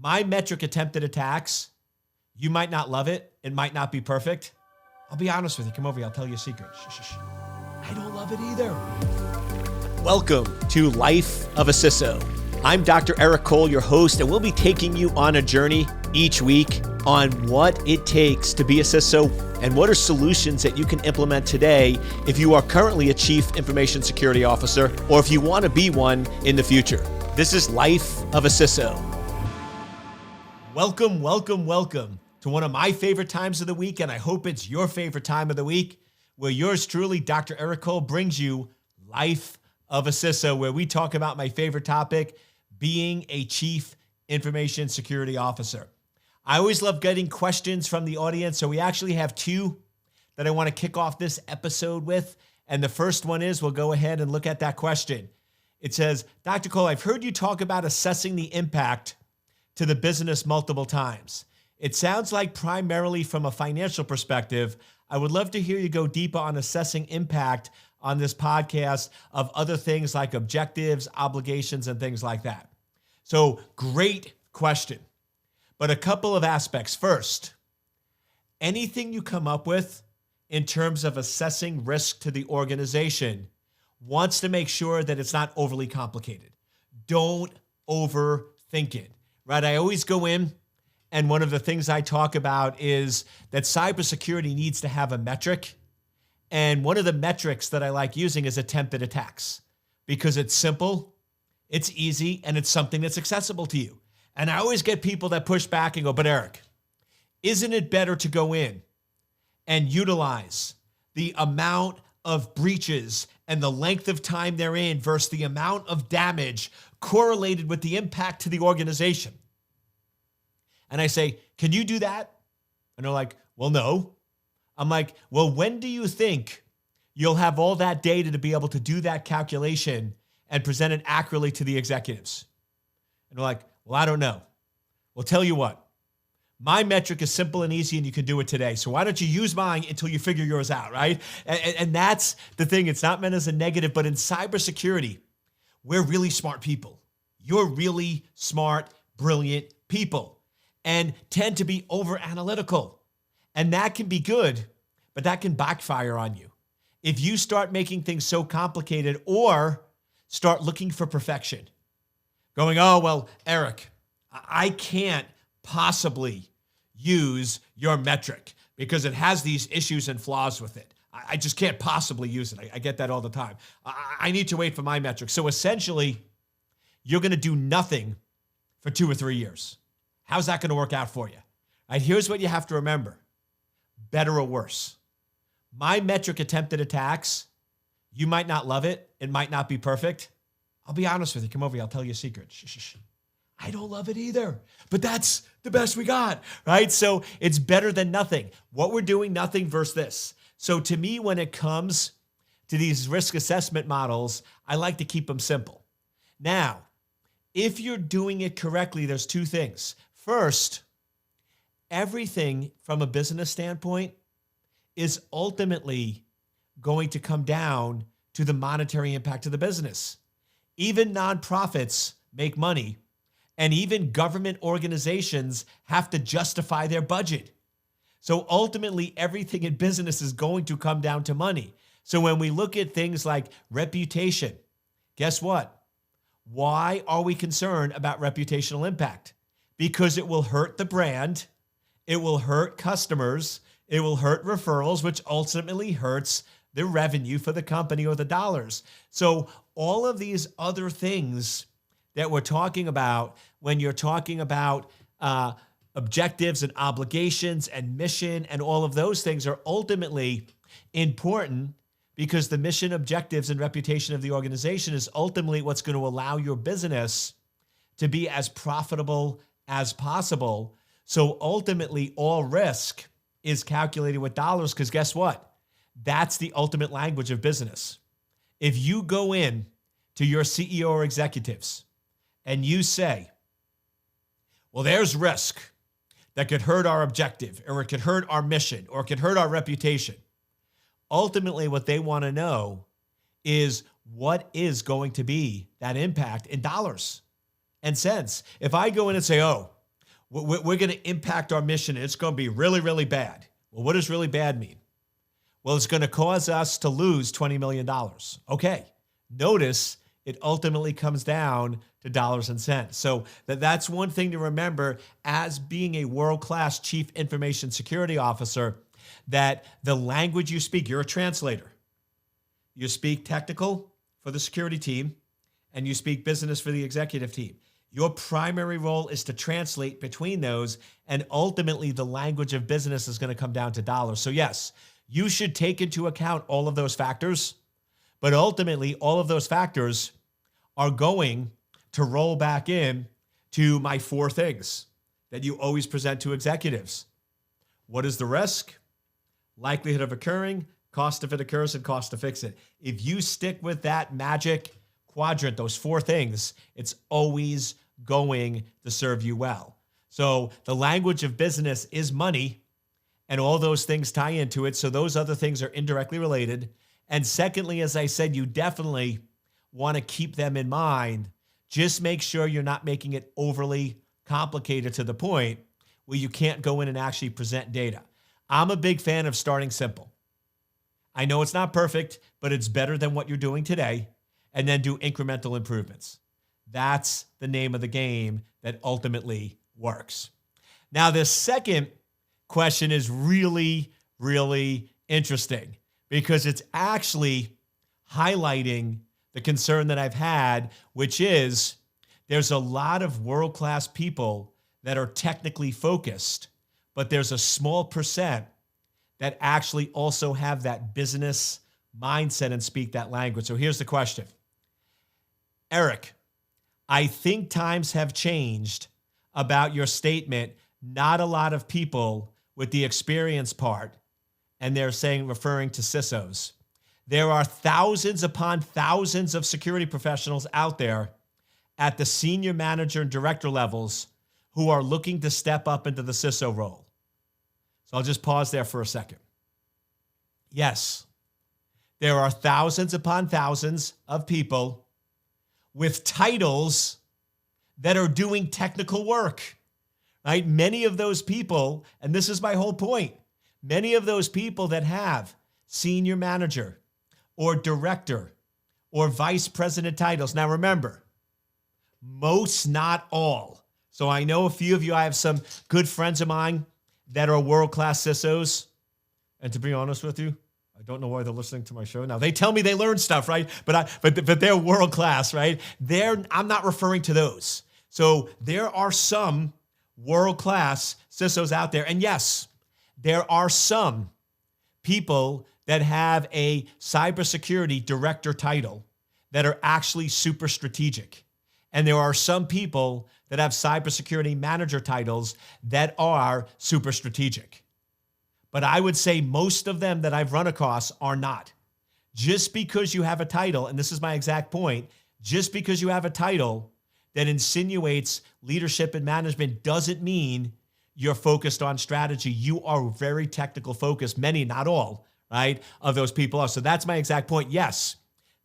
My metric attempted attacks, you might not love it. It might not be perfect. I'll be honest with you. Come over here. I'll tell you a secret. Shh. I don't love it either. Welcome to Life of a CISO. I'm Dr. Eric Cole, your host, and we'll be taking you on a journey each week on what it takes to be a CISO and what are solutions that you can implement today if you are currently a Chief Information Security Officer or if you want to be one in the future. This is Life of a CISO. Welcome to one of my favorite times of the week, and I hope it's your favorite time of the week, where yours truly, Dr. Eric Cole, brings you Life of a CISO, where we talk about my favorite topic, being a Chief Information Security Officer. I always love getting questions from the audience, so we actually have two that I want to kick off this episode with, and the first one is, we'll go ahead and look at that question. It says, Dr. Cole, I've heard you talk about assessing the impact to the business multiple times. It sounds like primarily from a financial perspective. I would love to hear you go deeper on assessing impact on this podcast of other things like objectives, obligations, and things like that. So great question, but a couple of aspects. First, anything you come up with in terms of assessing risk to the organization wants to make sure that it's not overly complicated. Don't overthink it. Right? I always go in, and one of the things I talk about is that cybersecurity needs to have a metric. And one of the metrics that I like using is attempted attacks, because it's simple, it's easy, and it's something that's accessible to you. And I always get people that push back and go, but Eric, isn't it better to go in and utilize the amount of breaches and the length of time they're in versus the amount of damage correlated with the impact to the organization? And I say, can you do that? And they're like, well, no. I'm like, well, when do you think you'll have all that data to be able to do that calculation and present it accurately to the executives? And they're like, well, I don't know. Well, tell you what, my metric is simple and easy and you can do it today. So why don't you use mine until you figure yours out, right? And that's the thing. It's not meant as a negative, but in cybersecurity, we're really smart people. You're really smart, brilliant people and tend to be over analytical. And that can be good, but that can backfire on you. If you start making things so complicated or start looking for perfection, going, oh, well, Eric, I can't possibly use your metric because it has these issues and flaws with it. I just can't possibly use it. I get that all the time. I need to wait for my metric. So essentially, you're going to do nothing for 2 or 3 years. How's that going to work out for you? All right, here's what you have to remember. Better or worse. My metric attempted attacks, you might not love it. It might not be perfect. I'll be honest with you. Come over here. I'll tell you a secret. Shh. I don't love it either, but that's the best we got, right? So it's better than nothing. What we're doing, nothing versus this. So to me, when it comes to these risk assessment models, I like to keep them simple. Now, if you're doing it correctly, there's two things. First, everything from a business standpoint is ultimately going to come down to the monetary impact of the business. Even nonprofits make money, and even government organizations have to justify their budget. So ultimately, everything in business is going to come down to money. So when we look at things like reputation, guess what? Why are we concerned about reputational impact? Because it will hurt the brand, it will hurt customers, it will hurt referrals, which ultimately hurts the revenue for the company or the dollars. So all of these other things that we're talking about when you're talking about objectives and obligations and mission and all of those things are ultimately important, because the mission, objectives, and reputation of the organization is ultimately what's going to allow your business to be as profitable as possible. So ultimately, all risk is calculated with dollars, because guess what? That's the ultimate language of business. If you go in to your CEO or executives and you say, well, there's risk that could hurt our objective, or it could hurt our mission, or it could hurt our reputation. Ultimately, what they want to know is what is going to be that impact in dollars and cents. If I go in and say, oh, we're going to impact our mission. And it's going to be really, really bad. Well, what does really bad mean? Well, it's going to cause us to lose $20 million. Okay. Notice it ultimately comes down to dollars and cents. So that's one thing to remember as being a world-class chief information security officer, that the language you speak, you're a translator. You speak technical for the security team, and you speak business for the executive team. Your primary role is to translate between those, and ultimately the language of business is going to come down to dollars. So yes, you should take into account all of those factors, but ultimately all of those factors are going to roll back in to my 4 things that you always present to executives. What is the risk? Likelihood of occurring, cost if it occurs, and cost to fix it. If you stick with that magic quadrant, those 4 things, it's always going to serve you well. So the language of business is money, and all those things tie into it. So those other things are indirectly related. And secondly, as I said, you definitely want to keep them in mind. Just make sure you're not making it overly complicated to the point where you can't go in and actually present data. I'm a big fan of starting simple. I know it's not perfect, but it's better than what you're doing today, and then do incremental improvements. That's the name of the game that ultimately works. Now, this second question is really, really interesting because it's actually highlighting the concern that I've had, which is there's a lot of world-class people that are technically focused, but there's a small percent that actually also have that business mindset and speak that language. So here's the question. Eric, I think times have changed about your statement. Not a lot of people with the experience part, and they're saying, referring to CISOs. There are thousands upon thousands of security professionals out there at the senior manager and director levels who are looking to step up into the CISO role. So I'll just pause there for a second. Yes, there are thousands upon thousands of people with titles that are doing technical work, right? Many of those people, and this is my whole point, many of those people that have senior manager or director or vice president titles. Now remember, most, not all. So I know a few of you, I have some good friends of mine that are world-class CISOs. And to be honest with you, I don't know why they're listening to my show now. They tell me they learn stuff, right? But they're world-class, right? I'm not referring to those. So there are some world-class CISOs out there. And yes, there are some people that have a cybersecurity director title that are actually super strategic. And there are some people that have cybersecurity manager titles that are super strategic. But I would say most of them that I've run across are not. Just because you have a title, and this is my exact point, just because you have a title that insinuates leadership and management doesn't mean you're focused on strategy. You are very technical focused. Many, not all, right, of those people are. So that's my exact point. Yes,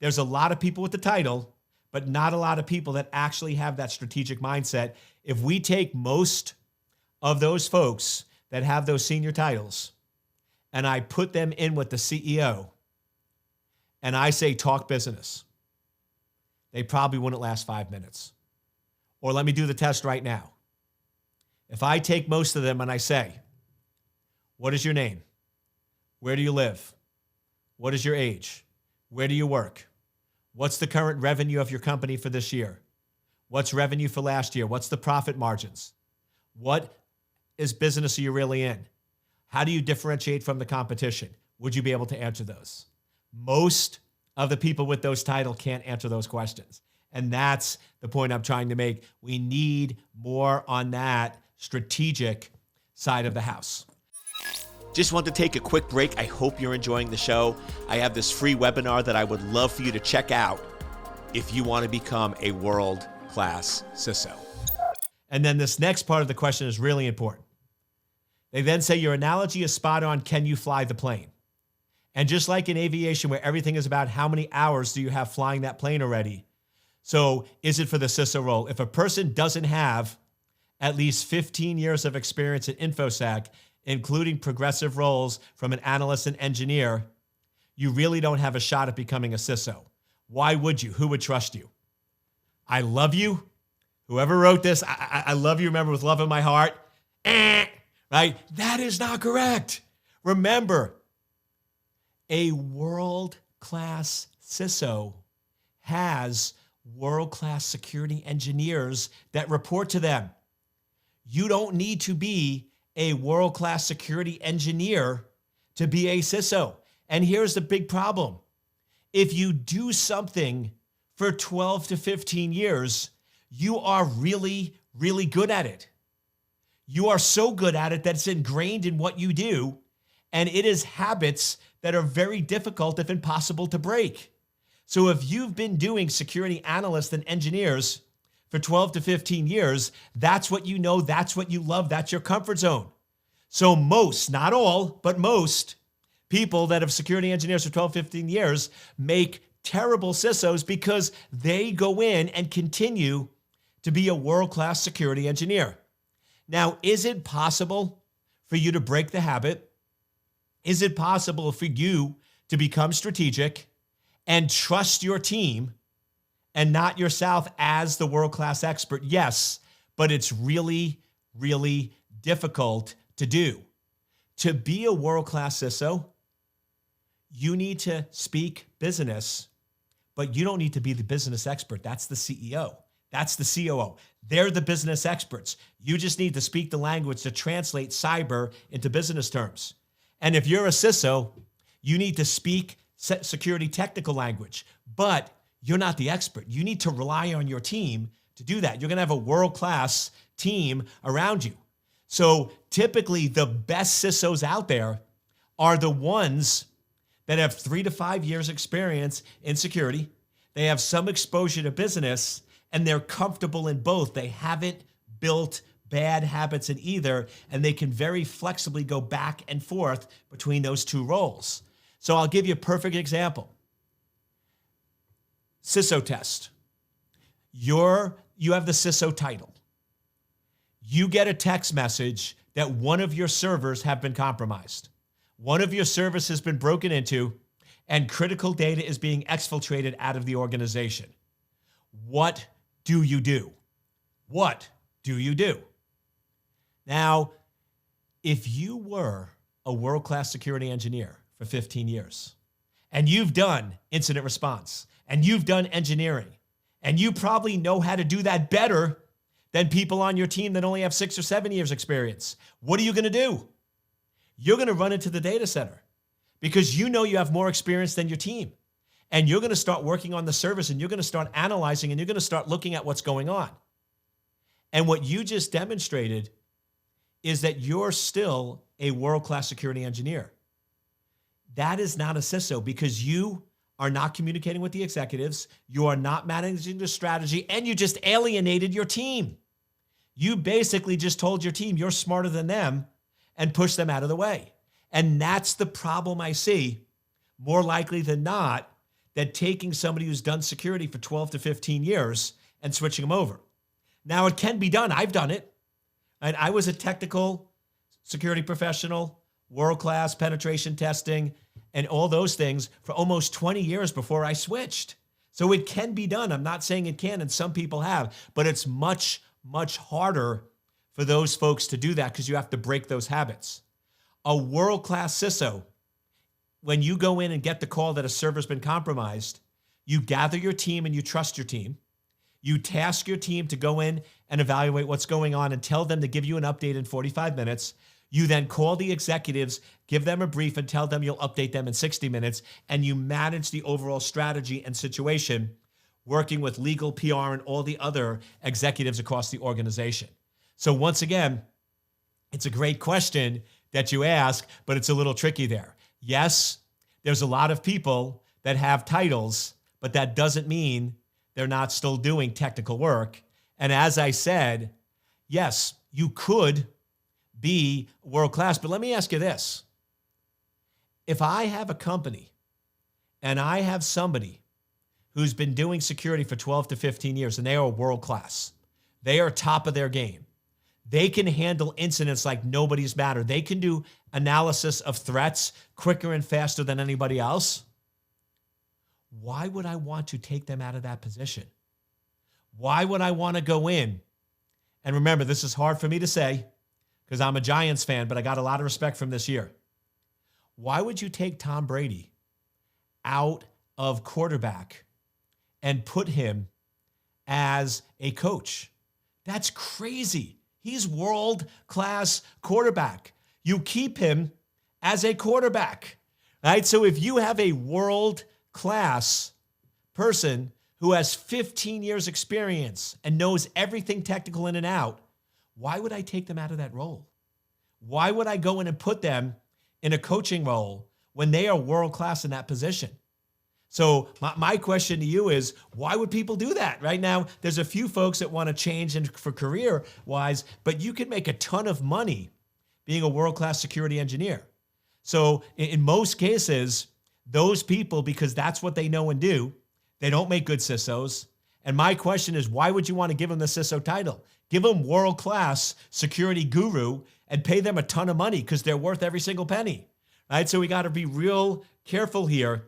there's a lot of people with the title, but not a lot of people that actually have that strategic mindset. If we take most of those folks that have those senior titles and I put them in with the CEO and I say, talk business, they probably wouldn't last 5 minutes. Or let me do the test right now. If I take most of them and I say, what is your name? Where do you live? What is your age? Where do you work? What's the current revenue of your company for this year? What's revenue for last year? What's the profit margins? What is business are you really in? How do you differentiate from the competition? Would you be able to answer those? Most of the people with those titles can't answer those questions. And that's the point I'm trying to make. We need more on that strategic side of the house. Just want to take a quick break. I hope you're enjoying the show. I have this free webinar that I would love for you to check out if you want to become a world-class CISO. And then this next part of the question is really important. They then say, your analogy is spot on. Can you fly the plane? And just like in aviation, where everything is about how many hours do you have flying that plane already? So is it for the CISO role? If a person doesn't have at least 15 years of experience at InfoSec, including progressive roles from an analyst and engineer, you really don't have a shot at becoming a CISO. Why would you? Who would trust you? I love you. Whoever wrote this, I love you. Remember, with love in my heart. Right? That is not correct. Remember, a world-class CISO has world-class security engineers that report to them. You don't need to be a world-class security engineer to be a CISO. And here's the big problem. If you do something for 12 to 15 years, you are really, really good at it. You are so good at it that it's ingrained in what you do, and it is habits that are very difficult, if impossible, to break. So if you've been doing security analysts and engineers for 12 to 15 years, that's what you know, that's what you love, that's your comfort zone. So most, not all, but most people that have security engineers for 12, 15 years make terrible CISOs because they go in and continue to be a world-class security engineer. Now, is it possible for you to break the habit? Is it possible for you to become strategic and trust your team and not yourself as the world-class expert? Yes, but it's really, really difficult to do. To be a world-class CISO, you need to speak business, but you don't need to be the business expert. That's the CEO. That's the COO. They're the business experts. You just need to speak the language to translate cyber into business terms. And if you're a CISO, you need to speak security technical language, but you're not the expert. You need to rely on your team to do that. You're going to have a world-class team around you. So typically the best CISOs out there are the ones that have 3 to 5 years experience in security. They have some exposure to business, and they're comfortable in both. They haven't built bad habits in either, and they can very flexibly go back and forth between those two roles. So I'll give you a perfect example. CISO test. You have the CISO title. You get a text message that one of your servers have been compromised. One of your servers has been broken into, and critical data is being exfiltrated out of the organization. What do you do? What do you do? Now, if you were a world-class security engineer for 15 years, and you've done incident response, and you've done engineering, and you probably know how to do that better than people on your team that only have 6 or 7 years experience, what are you going to do? You're going to run into the data center because you know you have more experience than your team. And you're going to start working on the service, and you're going to start analyzing, and you're going to start looking at what's going on. And what you just demonstrated is that you're still a world-class security engineer. That is not a CISO because you are not communicating with the executives, you are not managing the strategy, and you just alienated your team. You basically just told your team you're smarter than them and pushed them out of the way. And that's the problem I see more likely than not, that taking somebody who's done security for 12 to 15 years and switching them over. Now, it can be done. I've done it. And I was a technical security professional, world-class penetration testing, and all those things for almost 20 years before I switched. So it can be done. I'm not saying it can, and some people have, but it's much, much harder for those folks to do that because you have to break those habits. A world-class CISO, when you go in and get the call that a server's been compromised, you gather your team and you trust your team. You task your team to go in and evaluate what's going on and tell them to give you an update in 45 minutes. You then call the executives, give them a brief, and tell them you'll update them in 60 minutes, and you manage the overall strategy and situation, working with legal, PR, and all the other executives across the organization. So once again, it's a great question that you ask, but it's a little tricky there. Yes, there's a lot of people that have titles, but that doesn't mean they're not still doing technical work. And as I said, yes, you could be world-class, but let me ask you this. If I have a company and I have somebody who's been doing security for 12 to 15 years and they are world-class, they are top of their game, They can handle incidents like nobody's matter. They can do analysis of threats quicker and faster than anybody else. Why would I want to take them out of that position? Why would I want to go in? And remember, this is hard for me to say because I'm a Giants fan, but I got a lot of respect from this year. Why would you take Tom Brady out of quarterback and put him as a coach? That's crazy. He's world-class quarterback. You keep him as a quarterback, right? So if you have a world-class person who has 15 years experience and knows everything technical in and out, why would I take them out of that role? Why would I go in and put them in a coaching role when they are world-class in that position? So my question to you is, why would people do that? Right now, there's a few folks that want to change for career-wise, but you can make a ton of money being a world-class security engineer. So in most cases, those people, because that's what they know and do, they don't make good CISOs. And my question is, why would you want to give them the CISO title? Give them world-class security guru and pay them a ton of money because they're worth every single penny, right? So we got to be real careful here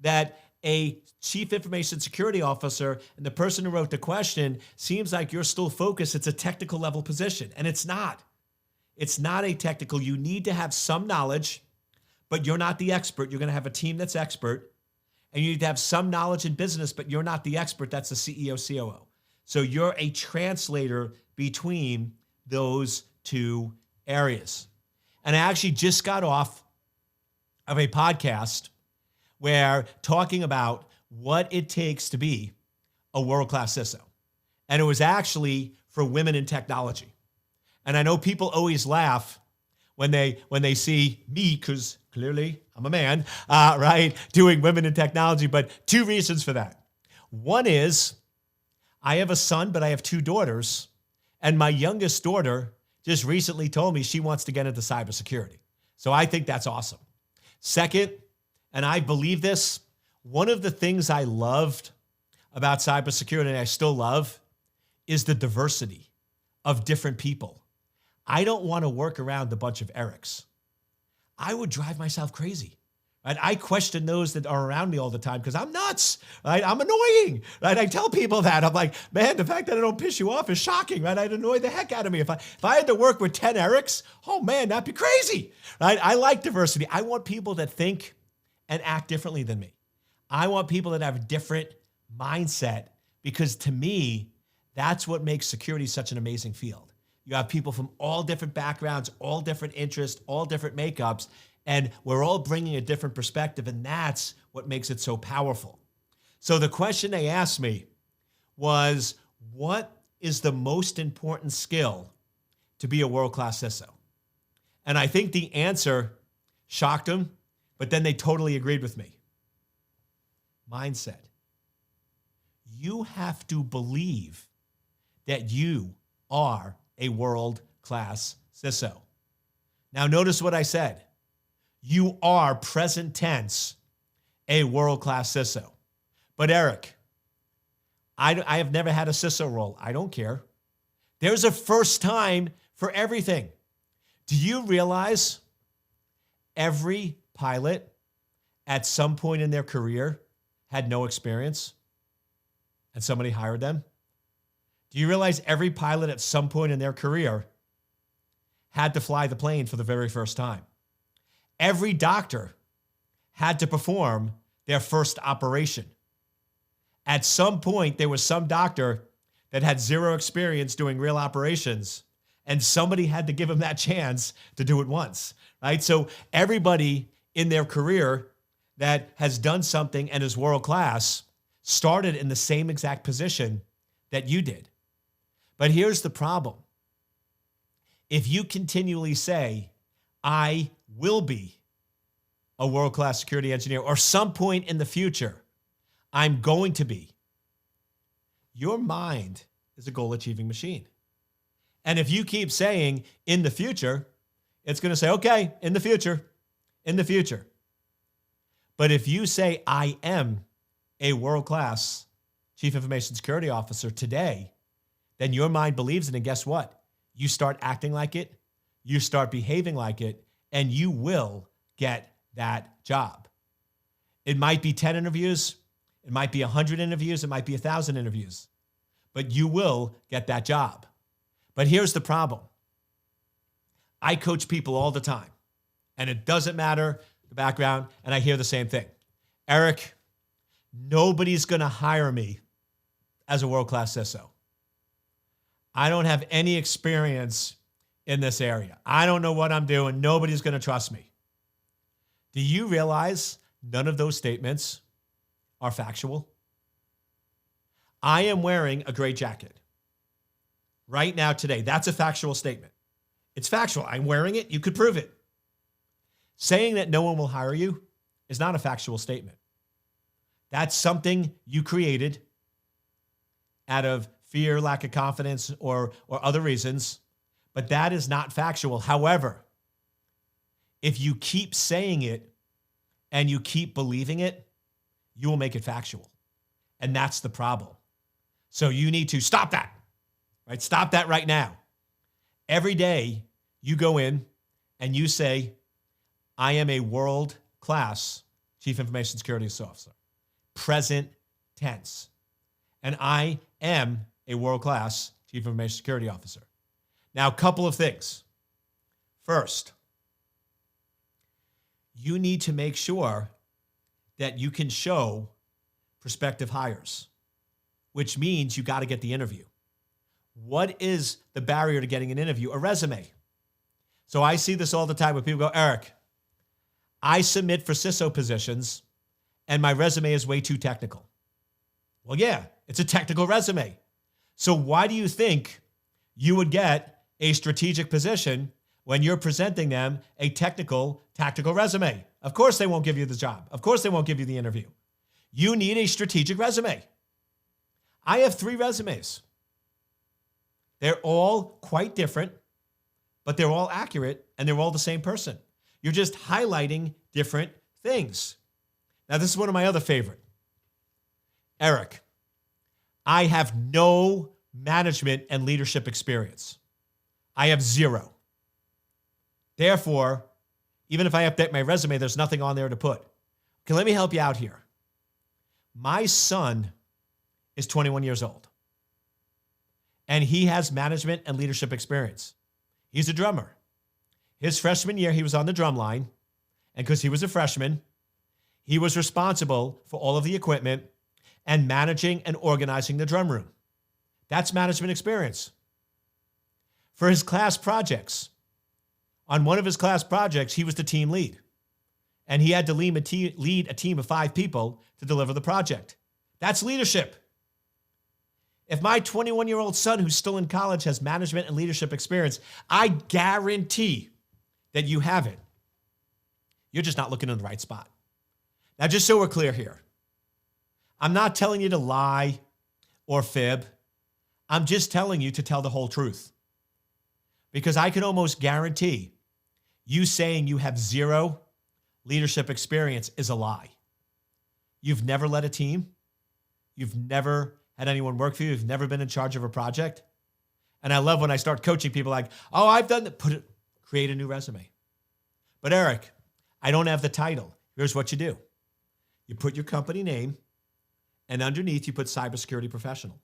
that a chief information security officer and the person who wrote the question seems like you're still focused. It's a technical level position, and it's not. It's not a technical. You need to have some knowledge, but you're not the expert. You're going to have a team that's expert, and you need to have some knowledge in business, but you're not the expert. That's the CEO, COO. So you're a translator between those two areas. And I actually just got off of a podcast where talking about what it takes to be a world-class CISO. And it was actually for women in technology. And I know people always laugh when they see me, because clearly I'm a man, right, doing women in technology, but two reasons for that. One is I have a son, but I have two daughters, and my youngest daughter just recently told me she wants to get into cybersecurity. So I think that's awesome. Second, and I believe this, one of the things I loved about cybersecurity, and I still love, is the diversity of different people. I don't want to work around a bunch of Erics. I would drive myself crazy. Right? I question those that are around me all the time because I'm nuts. Right? I'm annoying. Right? I tell people that. I'm like, man, the fact that I don't piss you off is shocking. Right? I'd annoy the heck out of me. If I had to work with 10 Erics, oh man, that'd be crazy. Right? I like diversity. I want people that think and act differently than me. I want people that have a different mindset because to me, that's what makes security such an amazing field. You have people from all different backgrounds, all different interests, all different makeups, and we're all bringing a different perspective, and that's what makes it so powerful. So the question they asked me was, what is the most important skill to be a world-class CISO? And I think the answer shocked them, but then they totally agreed with me. Mindset. You have to believe that you are a world-class CISO. Now notice what I said. You are, present tense, a world-class CISO. But Eric, I have never had a CISO role. I don't care. There's a first time for everything. Do you realize every pilot at some point in their career had no experience and somebody hired them? Do you realize every pilot at some point in their career had to fly the plane for the very first time? Every doctor had to perform their first operation. At some point, there was some doctor that had zero experience doing real operations, and somebody had to give him that chance to do it once, right? So everybody in their career that has done something and is world-class started in the same exact position that you did. But here's the problem. If you continually say, I will be a world-class security engineer, or some point in the future, I'm going to be, your mind is a goal-achieving machine. And if you keep saying in the future, it's going to say, okay, in the future, in the future. But if you say, I am a world-class chief information security officer today, then your mind believes it, and guess what? you start acting like it, you start behaving like it, and you will get that job. It might be 10 interviews, it might be 100 interviews, it might be 1,000 interviews, but you will get that job. But here's the problem. I coach people all the time, and it doesn't matter the background, and I hear the same thing. Eric, nobody's going to hire me as a world-class CISO. I don't have any experience in this area. I don't know what I'm doing. Nobody's going to trust me. Do you realize none of those statements are factual? I am wearing a gray jacket right now today. That's a factual statement. It's factual. I'm wearing it. You could prove it. Saying that no one will hire you is not a factual statement. That's something you created out of fear, lack of confidence, or other reasons, but that is not factual. However, if you keep saying it and you keep believing it, you will make it factual. And that's the problem. So you need to stop that, right? Stop that right now. Every day you go in and you say, I am a world-class Chief Information Security Officer, present tense. And I am a world-class Chief Information Security Officer. Now, a couple of things. First, you need to make sure that you can show prospective hires, which means you got to get the interview. What is the barrier to getting an interview? A resume. So I see this all the time when people go, Eric, I submit for CISO positions and my resume is way too technical. Well, yeah, it's a technical resume. So why do you think you would get a strategic position when you're presenting them a technical, tactical resume? Of course they won't give you the job. Of course they won't give you the interview. You need a strategic resume. I have 3 resumes. They're all quite different, but they're all accurate and they're all the same person. You're just highlighting different things. Now, this is one of my other favorite. Eric, I have no management and leadership experience. I have 0. Therefore, even if I update my resume, there's nothing on there to put. Okay, let me help you out here. My son is 21 years old, and he has management and leadership experience. He's a drummer. His freshman year, he was on the drum line, and because he was a freshman, he was responsible for all of the equipment and managing and organizing the drum room. That's management experience. For his class projects, on one of his class projects, he was the team lead, and he had to lead a team of 5 people to deliver the project. That's leadership. If my 21-year-old son who's still in college has management and leadership experience, I guarantee that you have it. You're just not looking in the right spot. Now, just so we're clear here, I'm not telling you to lie or fib. I'm just telling you to tell the whole truth. Because I can almost guarantee you saying you have 0 leadership experience is a lie. You've never led a team. You've never had anyone work for you. You've never been in charge of a project. And I love when I start coaching people like, oh, I've done that. Create a new resume. But Eric, I don't have the title. Here's what you do. You put your company name, and underneath you put cybersecurity professional.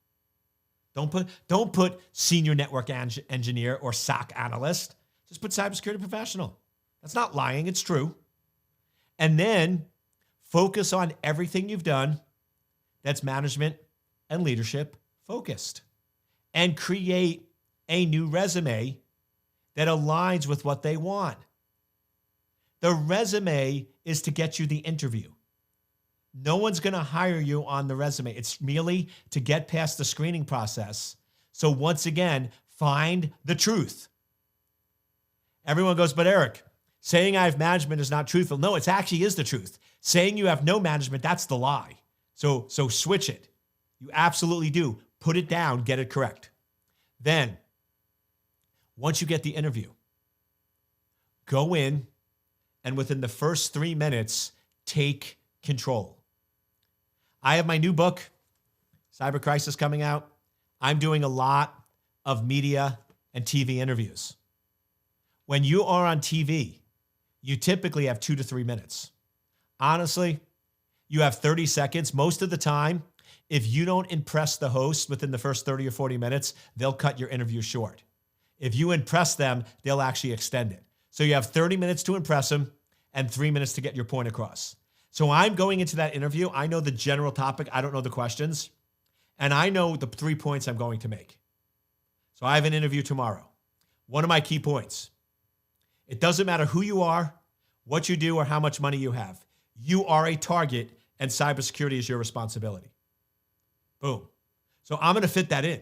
Don't put senior network engineer or SOC analyst. Just put cybersecurity professional. That's not lying. It's true. And then focus on everything you've done that's management and leadership focused, and create a new resume that aligns with what they want. The resume is to get you the interview. No one's going to hire you on the resume. It's merely to get past the screening process. So once again, find the truth. Everyone goes, but Eric, saying I have management is not truthful. No, it actually is the truth. Saying you have no management, that's the lie. So switch it. You absolutely do. Put it down, get it correct. Then, once you get the interview, go in and within the first 3 minutes, take control. I have my new book, Cyber Crisis, coming out. I'm doing a lot of media and TV interviews. When you are on TV, you typically have 2 to 3 minutes. Honestly, you have 30 seconds. Most of the time, if you don't impress the host within the first 30 or 40 minutes, they'll cut your interview short. If you impress them, they'll actually extend it. So you have 30 minutes to impress them and 3 minutes to get your point across. So I'm going into that interview. I know the general topic. I don't know the questions. And I know the 3 points I'm going to make. So I have an interview tomorrow. One of my key points: it doesn't matter who you are, what you do, or how much money you have. You are a target, and cybersecurity is your responsibility. Boom. So I'm going to fit that in.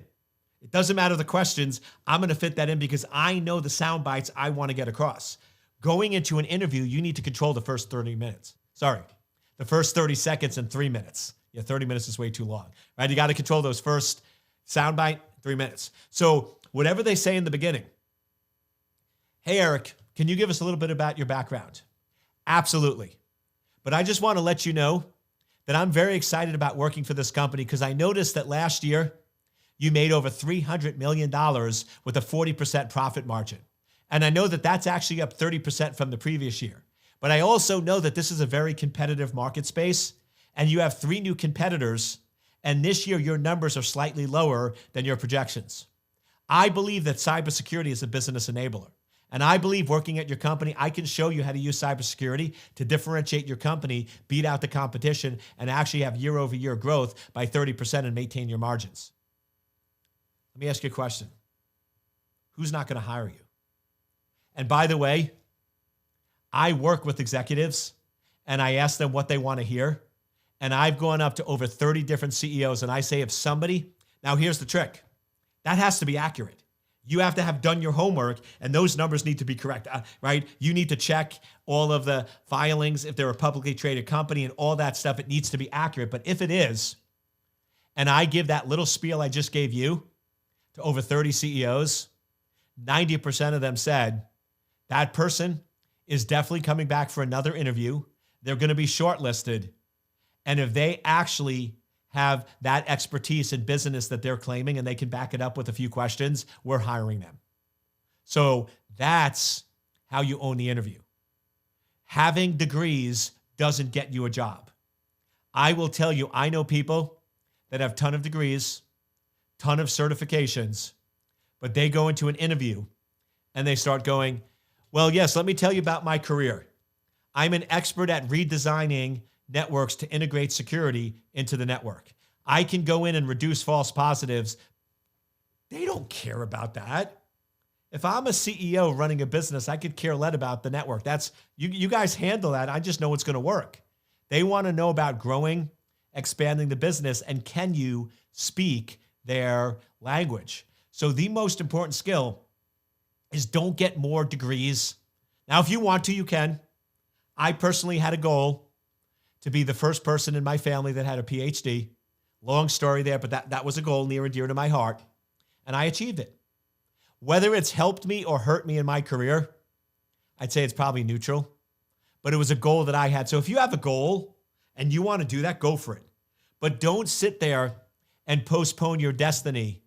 It doesn't matter the questions. I'm going to fit that in because I know the sound bites I want to get across. Going into an interview, you need to control the first 30 minutes. Sorry, the first 30 seconds and 3 minutes. Yeah, 30 minutes is way too long, right? You got to control those first soundbite, 3 minutes. So whatever they say in the beginning, hey, Eric, can you give us a little bit about your background? Absolutely. But I just want to let you know that I'm very excited about working for this company because I noticed that last year you made over $300 million with a 40% profit margin. And I know that that's actually up 30% from the previous year. But I also know that this is a very competitive market space and you have 3 new competitors, and this year your numbers are slightly lower than your projections. I believe that cybersecurity is a business enabler. And I believe working at your company, I can show you how to use cybersecurity to differentiate your company, beat out the competition, and actually have year-over-year growth by 30% and maintain your margins. Let me ask you a question. Who's not going to hire you? And by the way, I work with executives and I ask them what they want to hear. And I've gone up to over 30 different CEOs and I say, if somebody, now here's the trick, that has to be accurate. You have to have done your homework and those numbers need to be correct, right? You need to check all of the filings if they're a publicly traded company and all that stuff. It needs to be accurate. But if it is, and I give that little spiel I just gave you to over 30 CEOs, 90% of them said that person is definitely coming back for another interview. They're going to be shortlisted. And if they actually have that expertise in business that they're claiming and they can back it up with a few questions, we're hiring them. So that's how you own the interview. Having degrees doesn't get you a job. I will tell you, I know people that have a ton of degrees, ton of certifications, but they go into an interview and they start going, well, yes, let me tell you about my career. I'm an expert at redesigning networks to integrate security into the network. I can go in and reduce false positives. They don't care about that. If I'm a CEO running a business, I could care less about the network. That's you guys handle that. I just know it's going to work. They want to know about growing, expanding the business, and can you speak their language? So the most important skill is don't get more degrees. Now, if you want to, you can. I personally had a goal to be the first person in my family that had a PhD. Long story there, but that was a goal near and dear to my heart. And I achieved it. Whether it's helped me or hurt me in my career, I'd say it's probably neutral. But it was a goal that I had. So if you have a goal and you want to do that, go for it. But don't sit there and postpone your destiny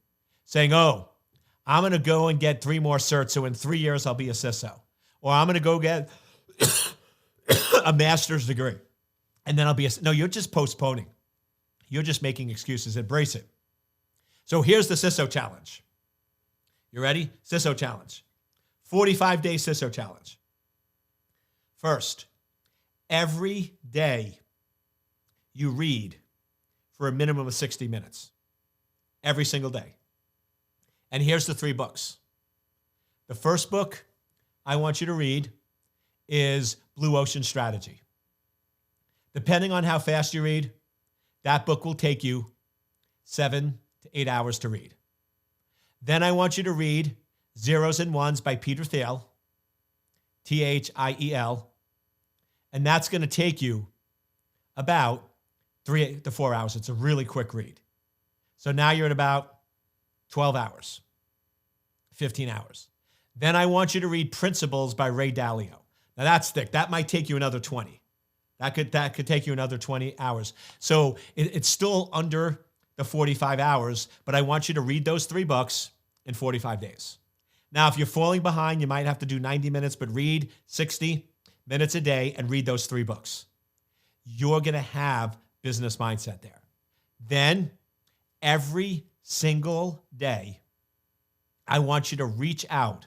saying, oh, I'm going to go and get 3 more certs, so in 3 years I'll be a CISO. Or I'm going to go get a master's degree, and then I'll be a... No, you're just postponing. You're just making excuses. Embrace it. So here's the CISO challenge. You ready? CISO challenge. 45-day CISO challenge. First, every day you read for a minimum of 60 minutes. Every single day. And here's the 3 books. The first book I want you to read is Blue Ocean Strategy. Depending on how fast you read, that book will take you 7 to 8 hours to read. Then I want you to read Zeros and Ones by Peter Thiel, Thiel, and that's going to take you about 3 to 4 hours. It's a really quick read. So now you're at about 12 hours, 15 hours. Then I want you to read Principles by Ray Dalio. Now that's thick. That might take you another 20. That could take you another 20 hours. So it's still under the 45 hours, but I want you to read those 3 books in 45 days. Now, if you're falling behind, you might have to do 90 minutes, but read 60 minutes a day and read those 3 books. You're going to have business mindset there. Then every single day, I want you to reach out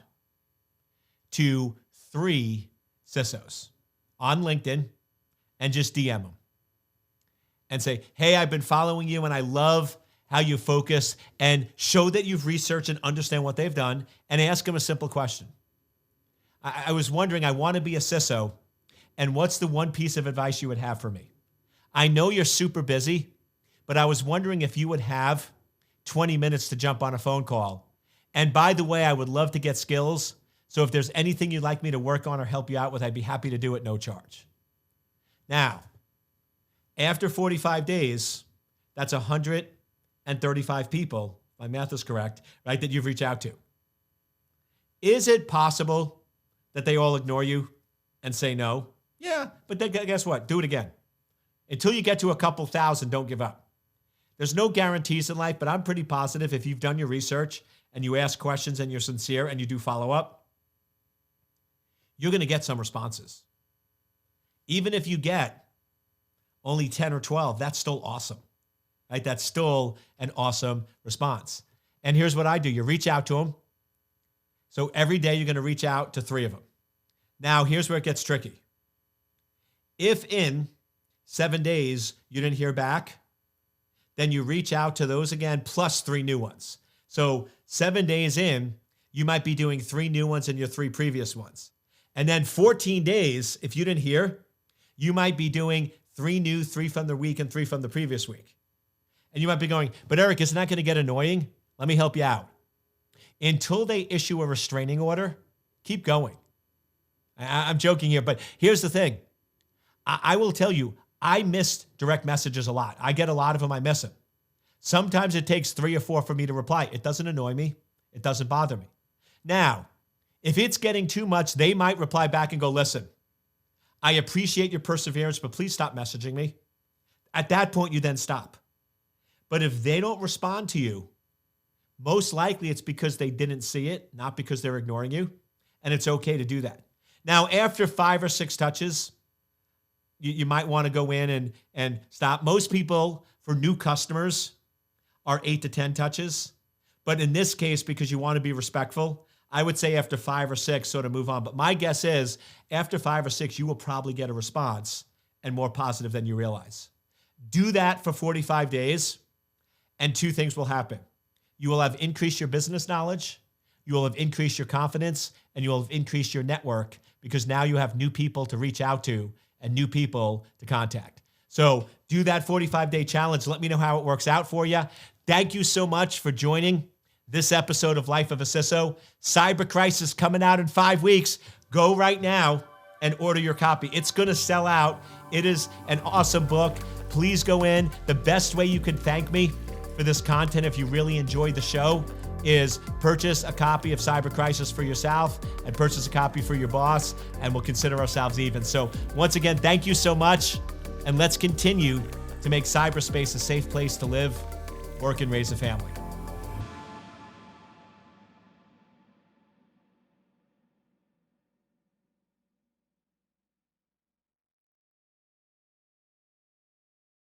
to 3 CISOs on LinkedIn and just DM them and say, hey, I've been following you and I love how you focus, and show that you've researched and understand what they've done, and ask them a simple question. I was wondering, I want to be a CISO, and what's the one piece of advice you would have for me? I know you're super busy, but I was wondering if you would have 20 minutes to jump on a phone call. And by the way, I would love to get skills. So if there's anything you'd like me to work on or help you out with, I'd be happy to do it, no charge. Now, after 45 days, that's 135 people, my math is correct, right, that you've reached out to. Is it possible that they all ignore you and say no? Yeah, but then guess what? Do it again. Until you get to a couple thousand, don't give up. There's no guarantees in life, but I'm pretty positive if you've done your research and you ask questions and you're sincere and you do follow up, you're going to get some responses. Even if you get only 10 or 12, that's still awesome, right? That's still an awesome response. And here's what I do. You reach out to them. So every day you're going to reach out to 3 of them. Now, here's where it gets tricky. If in 7 days you didn't hear back, then you reach out to those again plus 3 new ones. So 7 days in, you might be doing 3 new ones and your 3 previous ones. And then 14 days, if you didn't hear, you might be doing 3 new, 3 from the week and 3 from the previous week. And you might be going, but Eric, isn't that going to get annoying? Let me help you out. Until they issue a restraining order, keep going. I'm joking here, but here's the thing. I will tell you, I miss direct messages a lot. I get a lot of them, I miss them. Sometimes it takes 3 or 4 for me to reply. It doesn't annoy me. It doesn't bother me. Now, if it's getting too much, they might reply back and go, listen, I appreciate your perseverance, but please stop messaging me. At that point, you then stop. But if they don't respond to you, most likely it's because they didn't see it, not because they're ignoring you. And it's okay to do that. Now, after 5 or 6 touches, you might want to go in and stop. Most people, for new customers, are 8 to 10 touches. But in this case, because you want to be respectful, I would say after 5 or 6, sort of move on. But my guess is after 5 or 6, you will probably get a response, and more positive than you realize. Do that for 45 days, and 2 things will happen. You will have increased your business knowledge, you will have increased your confidence, and you will have increased your network, because now you have new people to reach out to and new people to contact. So do that 45-day challenge. Let me know how it works out for you. Thank you so much for joining this episode of Life of a CISO. Cyber Crisis coming out in 5 weeks. Go right now and order your copy. It's going to sell out. It is an awesome book. Please go in. The best way you can thank me for this content, if you really enjoyed the show, is purchase a copy of Cyber Crisis for yourself and purchase a copy for your boss, and we'll consider ourselves even. So once again, thank you so much, and let's continue to make cyberspace a safe place to live, work, and raise a family.